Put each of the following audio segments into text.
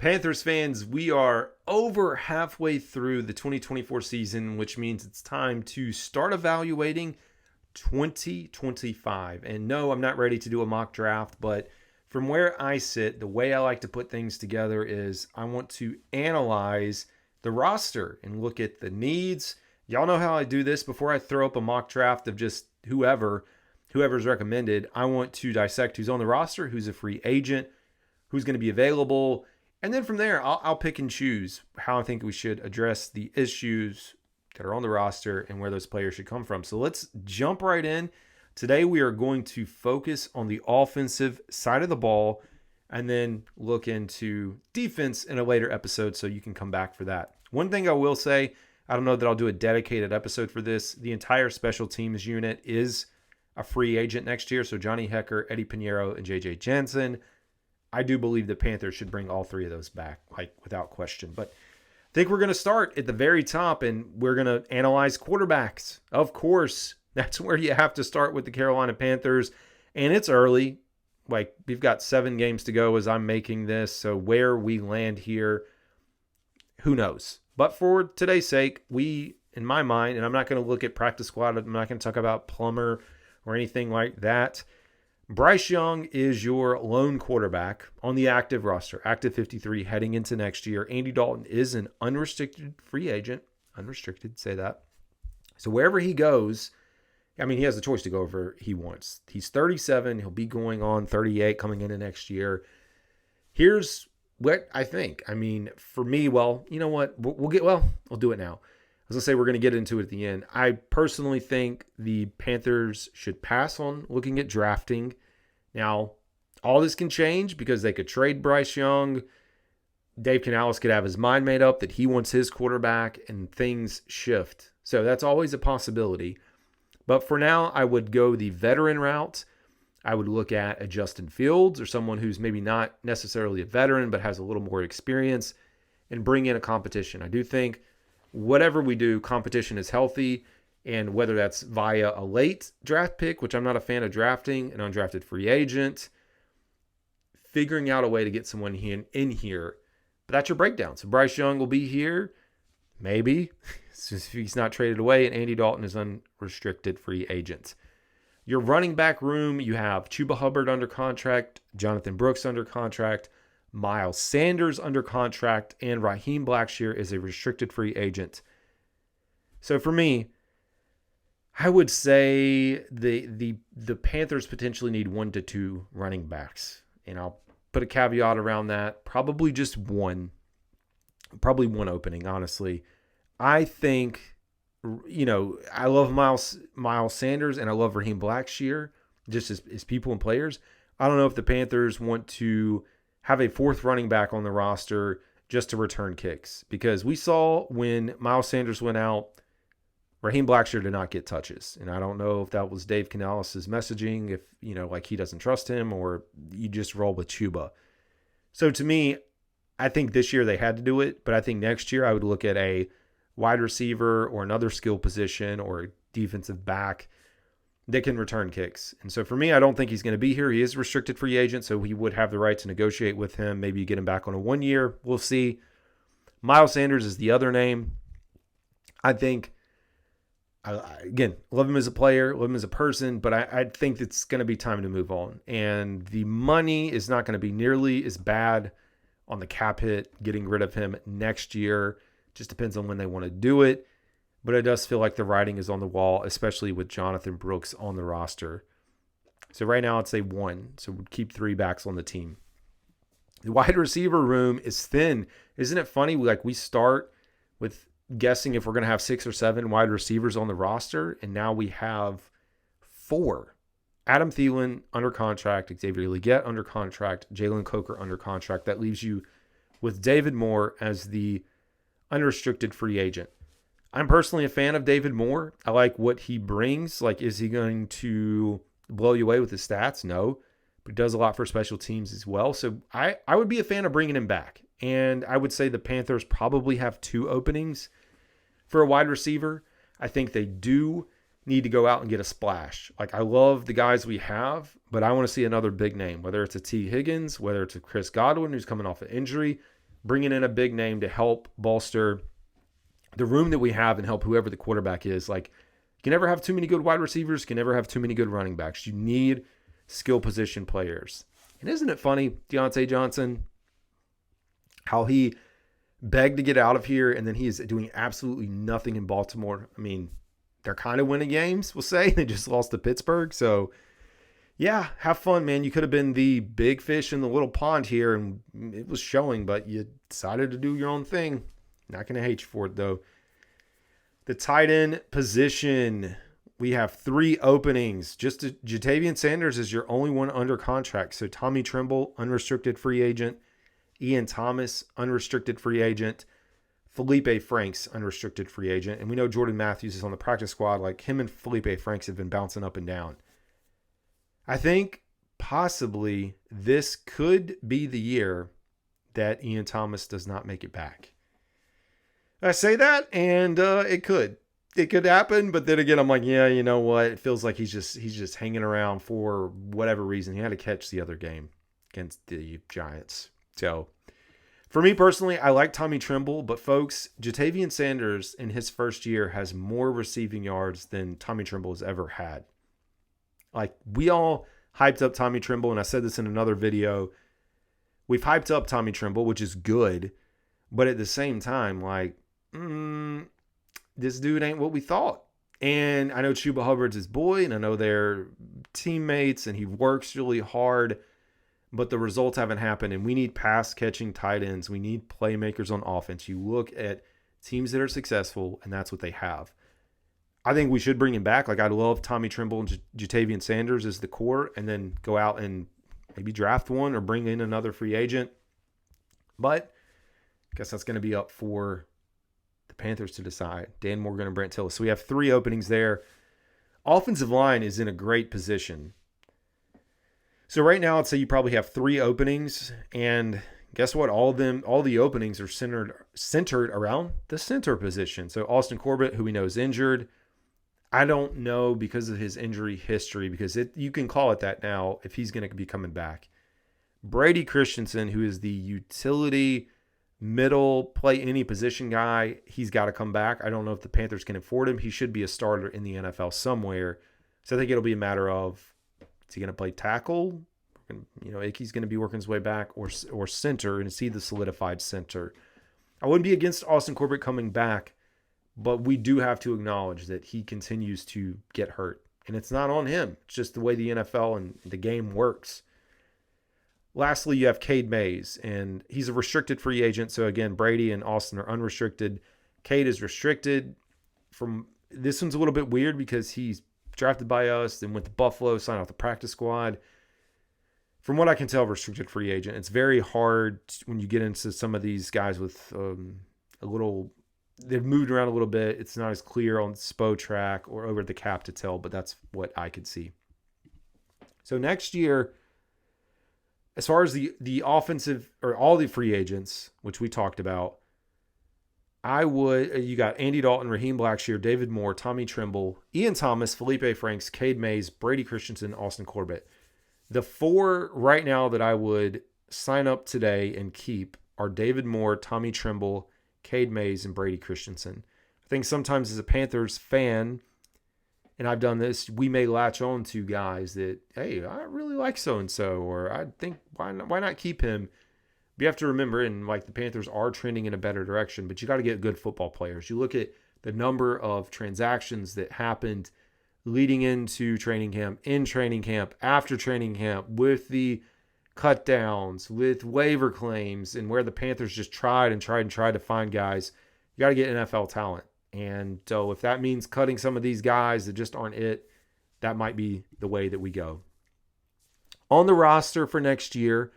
Panthers fans, we are over halfway through the 2024 season, which means it's time to start evaluating 2025. And no, I'm not ready to do a mock draft, but from where I sit, the way I like to put things together is I want to analyze the roster and look at the needs. Y'all know how I do this. Before I throw up a mock draft of just whoever's recommended, I want to dissect who's on the roster, who's a free agent, who's going to be available. And then from there, I'll pick and choose how I think we should address the issues that are on the roster and where those players should come from. So let's jump right in. Today, we are going to focus on the offensive side of the ball and then look into defense in a later episode so you can come back for that. One thing I will say, I don't know that I'll do a dedicated episode for this. The entire special teams unit is a free agent next year. So Johnny Hecker, Eddie Pinheiro, and J.J. Jansen. I do believe the Panthers should bring all three of those back, like without question. But I think we're going to start at the very top, and we're going to analyze quarterbacks. Of course, that's where you have to start with the Carolina Panthers. And it's early. Like, we've got 7 games to go as I'm making this. So where we land here, who knows? But for today's sake, we, in my mind, and I'm not going to look at practice squad. I'm not going to talk about Plummer or anything like that. Bryce Young is your lone quarterback on the active roster, active 53 heading into next year. Andy Dalton is an unrestricted free agent. Unrestricted, say that. So wherever he goes, I mean, he has the choice to go wherever he wants. He's 37. He'll be going on 38 coming into next year. Here's what I think. I mean, for me, well, you know what? I'll do it now. I was going to say we're going to get into it at the end. I personally think the Panthers should pass on looking at drafting. Now, all this can change because they could trade Bryce Young. Dave Canales could have his mind made up that he wants his quarterback, and things shift. So that's always a possibility. But for now, I would go the veteran route. I would look at a Justin Fields or someone who's maybe not necessarily a veteran but has a little more experience and bring in a competition. I do think whatever we do, competition is healthy, and whether that's via a late draft pick, which I'm not a fan of drafting, an undrafted free agent, figuring out a way to get someone in here. But that's your breakdown. So Bryce Young will be here, maybe, if he's not traded away, and Andy Dalton is unrestricted free agent. Your running back room, you have Chuba Hubbard under contract, Jonathan Brooks under contract, Miles Sanders under contract, and Raheem Blackshear is a restricted free agent. So for me, I would say the Panthers potentially need 1 to 2 running backs. And I'll put a caveat around that. Probably just one. Probably one opening, honestly. I think, I love Miles Sanders and I love Raheem Blackshear, just as people and players. I don't know if the Panthers want to have a 4th running back on the roster just to return kicks. Because we saw when Miles Sanders went out, Raheem Blackshear did not get touches. And I don't know if that was Dave Canales' messaging, if, he doesn't trust him, or you just roll with Chuba. So to me, I think this year they had to do it, but I think next year I would look at a wide receiver or another skill position or a defensive back that can return kicks. And so for me, I don't think he's going to be here. He is a restricted free agent, so he would have the right to negotiate with him. Maybe you get him back on a 1 year. We'll see. Miles Sanders is the other name. I think, again, love him as a player, love him as a person, but I think it's going to be time to move on. And the money is not going to be nearly as bad on the cap hit, getting rid of him next year. Just depends on when they want to do it. But it does feel like the writing is on the wall, especially with Jonathan Brooks on the roster. So right now, I'd say 1. So we'd keep 3 backs on the team. The wide receiver room is thin. Isn't it funny? We start with guessing if we're going to have 6 or 7 wide receivers on the roster, and now we have 4. Adam Thielen under contract, Xavier Legette under contract, Jalen Coker under contract. That leaves you with David Moore as the unrestricted free agent. I'm personally a fan of David Moore. I like what he brings. Is he going to blow you away with his stats? No. But he does a lot for special teams as well. So I would be a fan of bringing him back. And I would say the Panthers probably have 2 openings for a wide receiver. I think they do need to go out and get a splash. I love the guys we have, but I want to see another big name, whether it's a T. Higgins, whether it's a Chris Godwin who's coming off an injury, bringing in a big name to help bolster the room that we have and help whoever the quarterback is. Like, you can never have too many good wide receivers. You can never have too many good running backs. You need skill position players. And isn't it funny, Deontay Johnson, how he begged to get out of here, and then he is doing absolutely nothing in Baltimore. I mean, they're kind of winning games, we'll say. They just lost to Pittsburgh. So, yeah, have fun, man. You could have been the big fish in the little pond here, and it was showing, but you decided to do your own thing. Not going to hate you for it, though. The tight end position, we have 3 openings. Just Jatavian Sanders is your only one under contract. So Tommy Tremble, unrestricted free agent. Ian Thomas, unrestricted free agent. Felipe Franks, unrestricted free agent. And we know Jordan Matthews is on the practice squad. Like, him and Felipe Franks have been bouncing up and down. I think possibly this could be the year that Ian Thomas does not make it back. I say that, and it could happen, but then again, I'm like, yeah, you know what? It feels like he's just hanging around for whatever reason. He had to catch the other game against the Giants. So, for me personally, I like Tommy Tremble, but folks, Jatavian Sanders in his first year has more receiving yards than Tommy Tremble has ever had. Like, we all hyped up Tommy Tremble, and I said this in another video. We've hyped up Tommy Tremble, which is good, but at the same time, like, this dude ain't what we thought. And I know Chuba Hubbard's his boy, and I know they're teammates, and he works really hard, but the results haven't happened, and we need pass-catching tight ends. We need playmakers on offense. You look at teams that are successful, and that's what they have. I think we should bring him back. Like, I'd love Tommy Tremble and Jatavian Sanders as the core, and then go out and maybe draft one or bring in another free agent. But I guess that's going to be up for the Panthers to decide. Dan Morgan and Brent Tillis. So we have 3 openings there. Offensive line is in a great position. So right now, I'd say you probably have 3 openings, and guess what? All the openings are centered around the center position. So Austin Corbett, who we know is injured. I don't know because of his injury history, because you can call it that now, if he's going to be coming back. Brady Christensen, who is the utility middle, play any position guy, he's got to come back. I don't know if the Panthers can afford him. He should be a starter in the NFL somewhere. So I think it'll be a matter of, is he going to play tackle? Ickey's going to be working his way back, or center, and is he the solidified center? I wouldn't be against Austin Corbett coming back, but we do have to acknowledge that he continues to get hurt. And it's not on him. It's just the way the NFL and the game works. Lastly, you have Cade Mays, and he's a restricted free agent. So again, Brady and Austin are unrestricted. Cade is restricted. This one's a little bit weird because he's drafted by us, then went to Buffalo, signed off the practice squad. From what I can tell, restricted free agent. It's very hard when you get into some of these guys with they've moved around a little bit. It's not as clear on Spo track or over the cap to tell, but that's what I could see. So next year, as far as the offensive or all the free agents, which we talked about, you got Andy Dalton, Raheem Blackshear, David Moore, Tommy Tremble, Ian Thomas, Felipe Franks, Cade Mays, Brady Christensen, Austin Corbett. The 4 right now that I would sign up today and keep are David Moore, Tommy Tremble, Cade Mays, and Brady Christensen. I think sometimes as a Panthers fan, and I've done this, we may latch on to guys that, hey, I really like so-and-so, or I think, why not keep him? But you have to remember, and like the Panthers are trending in a better direction, but you got to get good football players. You look at the number of transactions that happened leading into training camp, in training camp, after training camp, with the cut downs, with waiver claims, and where the Panthers just tried to find guys. You got to get NFL talent. And so if that means cutting some of these guys that just aren't it, that might be the way that we go. On the roster for next year,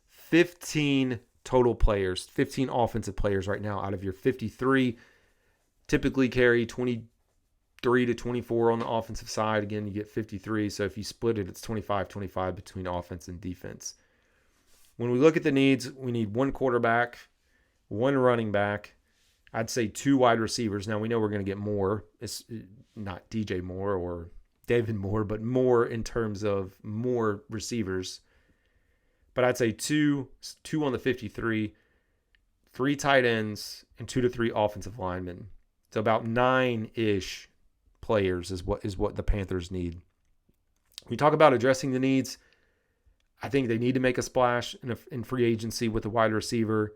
15 total players, 15 offensive players right now out of your 53. Typically carry 23 to 24 on the offensive side. Again, you get 53. So if you split it, it's 25-25 between offense and defense. When we look at the needs, we need 1 quarterback, 1 running back. I'd say 2 wide receivers. Now, we know we're going to get more. It's not DJ Moore or David Moore, but more in terms of more receivers. But I'd say two on the 53. 3 tight ends, and 2 to 3 offensive linemen. So about 9-ish players is what the Panthers need. We talk about addressing the needs. I think they need to make a splash in free agency with a wide receiver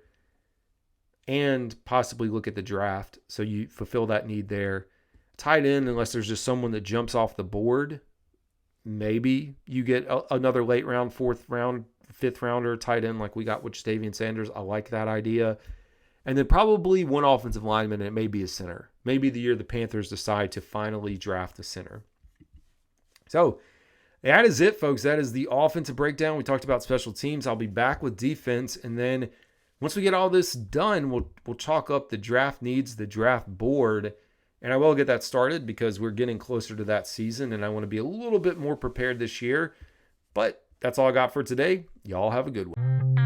and possibly look at the draft so you fulfill that need there. Tight end, unless there's just someone that jumps off the board, maybe you get another late round, 4th round, 5th rounder tight end like we got with Ja'Tavion Sanders. I like that idea. And then probably one offensive lineman, and it may be a center. Maybe the year the Panthers decide to finally draft a center. So that is it, folks. That is the offensive breakdown. We talked about special teams. I'll be back with defense. And then once we get all this done, we'll chalk up the draft needs, the draft board. And I will get that started because we're getting closer to that season, and I want to be a little bit more prepared this year. But that's all I got for today. Y'all have a good one.